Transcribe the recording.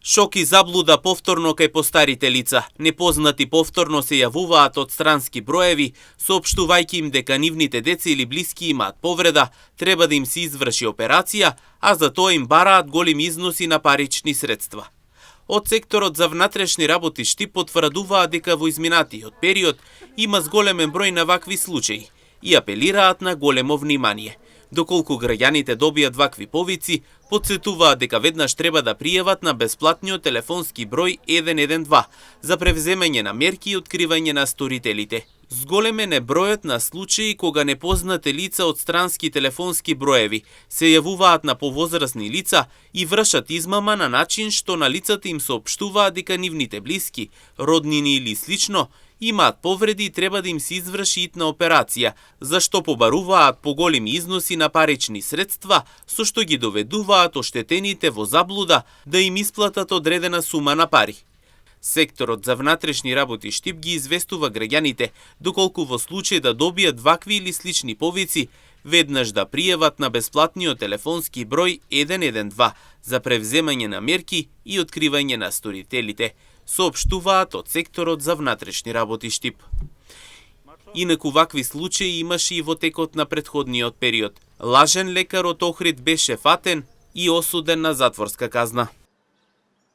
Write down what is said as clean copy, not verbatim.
Шок и заблуда повторно кај постарите лица. Непознати повторно се јавуваат од странски броеви, соопштувајќи им дека нивните деца или блиски имаат повреда, треба да им се изврши операција, а за тоа им бараат големи износи на парични средства. Од секторот за внатрешни работи Штип потврдуваат дека во изминатиот период има зголемен број на вакви случаи и апелираат на големо внимание. Доколку граѓаните добијат вакви повици, потсетуваат дека веднаш треба да пријават на бесплатниот телефонски број 112 за превземање на мерки и откривање на сторителите. Зголемен е бројот на случаи кога непознати лица од странски телефонски броеви се јавуваат на повозрасни лица и вршат измама на начин што на лицата им соопштуваат дека нивните блиски, роднини или слично имаат повреди и треба да им се изврши итна операција, зашто побаруваат поголеми износи на парични средства, со што ги доведуваат оштетените во заблуда да им исплатат одредена сума на пари. Секторот за внатрешни работи Штип ги известува граѓаните доколку во случај да добијат вакви или слични повици, веднаш да пријават на бесплатниот телефонски број 112 за превземање на мерки и откривање на сторителите, соопштуваат од секторот за внатрешни работи Штип. Инаку вакви случаи имаше и во текот на претходниот период. Лажен лекар од Охрид беше фатен и осуден на затворска казна.